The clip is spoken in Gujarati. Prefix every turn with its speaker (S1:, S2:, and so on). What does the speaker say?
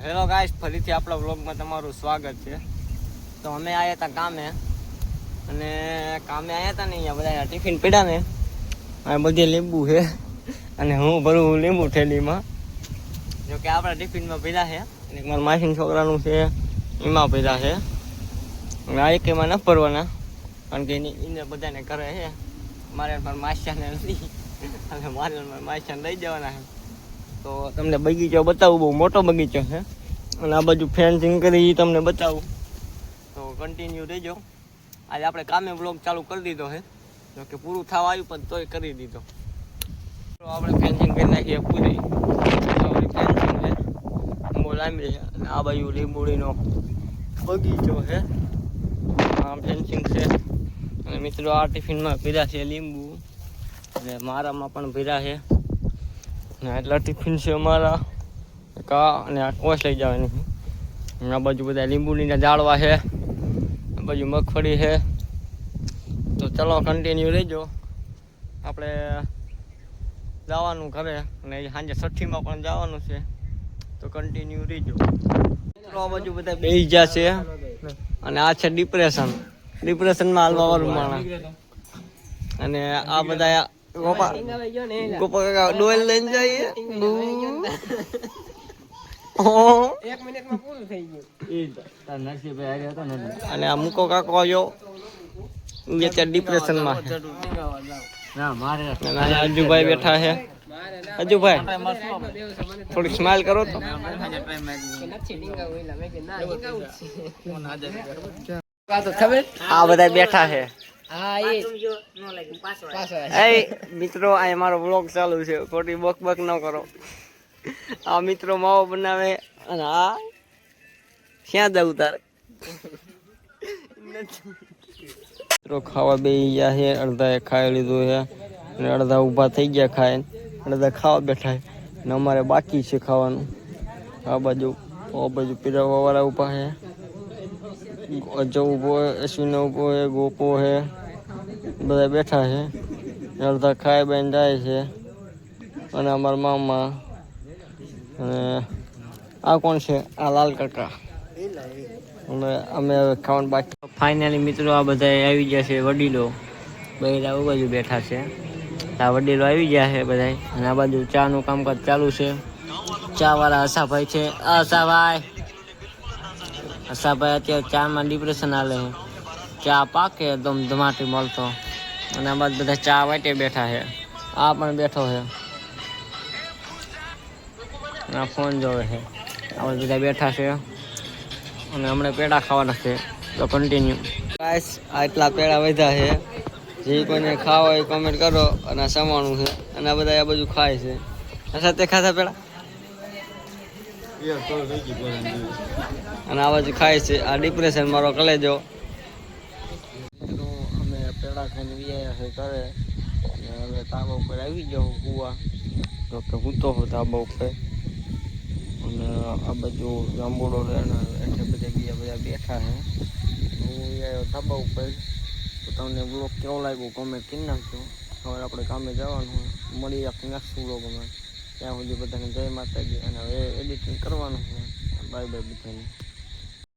S1: હેલો ગાઈસ, ફરીથી આપણા વ્લોગમાં તમારું સ્વાગત છે. તો અમે આવ્યા હતા કામે, અને કામે આવ્યા હતા ને અહીંયા બધા ટિફિન પડ્યા ને, આ બધી લીંબુ છે અને હું ભરું લીંબુ થેલીમાં. જો કે આપણા ટિફિનમાં ભર્યા છે અને મારા માસીના છોકરાનું છે એમાં ભર્યા છે. અને આ એક એમાં ન ભરવાના, કારણ કે એને બધાને કરે છે. મારે મારા માસિયાને નથી, અને મારે મારા માસિયાને લઈ જવાના છે. તો તમને બગીચો બતાવું, બહુ મોટો બગીચો છે અને આ બાજુ ફેન્સિંગ કરી તમને બતાવું, તો કન્ટિન્યુ રહેજો. આજે આપણે કામે બ્લોગ ચાલુ કરી દીધો છે, જો કે પૂરું થવા આવ્યું પણ તોય કરી દીધો. તો આપણે ફેન્સિંગ કરી નાખીએ પૂરી. ફેન્સિંગ છે બહુ લાંબી છે, અને આ બાજુ લીંબુડીનો બગીચો છે, આમ ફેન્સિંગ છે. અને મિત્રો આ ટિફિનમાં ભર્યા છે લીંબુ, અને મારામાં પણ ભર્યા છે. ને એટલા ટિફિન છે અમારા, કા અને આ કોસ લઈ જવાની. આ બાજુ બધા લીંબુડીના ઝાડવા છે, આ બાજુ મગફળી છે. તો ચલો કન્ટિન્યુ રહેજો. આપણે જવાનું ઘરે, અને સાંજે છઠ્ઠીમાં પણ જવાનું છે, તો કન્ટિન્યુ રહેજો. આ બાજુ બધા બેસી ગયા છે, અને આ છે ડિપ્રેશનમાં હાલવા વાળું માણસ. અને આ બધા ગોપા કાકા ડોલ લઈને જઈએ. અને આ મુકો કાકો આવ્યો, એ અત્યારે ડિપ્રેશનમાં છે. અજુભાઈ બેઠા છે. અજુભાઈ થોડી સ્માઈલ કરો તો. આ બધા બેઠા છે. મિત્રો, આ મારો બ્લોગ ચાલુ છે, ખોટી બક ન કરો. આ મિત્રો માવો બનાવે, અને આ ક્યાં જવું તારે? મિત્રો ખાવા બેસી ગયા છે, અડધા એ ખાઈ લીધું છે, અને અડધા ઊભા થઈ ગયા ખાય, અડધા ખાવા બેઠા છે, ને અમારે બાકી છે ખાવાનું. આ બાજુ પીરવવા વાળા ઊભા છે, અજય ઊભો છે, અશ્વિન ઊભો છે, ગોપો છે, બધા બેઠા છે. અડધા ખાઈ બેન જાય છે, અને અમારા મામા. અને આ કોણ છે? આ લાલ કાકા. અમે હવે ખાવાનું બાકી. ફાઇનલી મિત્રો આ બધા આવી ગયા છે વડીલો, બધા આ બાજુ બેઠા છે. આ વડીલો આવી ગયા છે બધા, અને આ બાજુ ચા નું કામકાજ ચાલુ છે. ચા વાળા હસાભાઈ છે. હસાભાઈ અત્યારે ચા માં ડિપ્રેશન હાલે છે. ચા પાકે ધમાટી મળતો, અને આ બાજુ બધા ચા વાટે બેઠા છે. આ પણ બેઠો છે, આ ફોન જોવે છે. આ બધા બેઠા છે, અને હમણાં પેડા ખાવાના છે, તો કન્ટિન્યુ. ગાઈસ, આટલા પેડા વધ્યા છે. જે કોઈને ખાવા હોય કમેન્ટ કરો. અને આ સમાણું છે, અને આ બધા આ બાજુ ખાય છે. સાથે ખાધા પેડા, અને આ બાજુ ખાય છે. આ ડિપ્રેશન મારો કલેજો. અમે પેડા ખાઈને વ્યાયા છે ઘરે, અને હવે તાબા ઉપર આવી ગયો હું કુવા. તો કે હું તો હું તાબા ઉપર, અને આ બાજુ જાંબુડો છે, ને એટલે બધા બેઠા છે. હું આવ્યો ધાબા ઉપર. તો તમને બ્લોગ કેવો લાગ્યો કોમેન્ટ કરી નાખજો. હવે આપણે કામે જવાનું, મળી આપણે નેક્સ્ટ બ્લોગમાં. ત્યાં સુધી બધાને જય માતાજી. અને હવે એડિટિંગ કરવાનું છે. બાય બાય બધાને.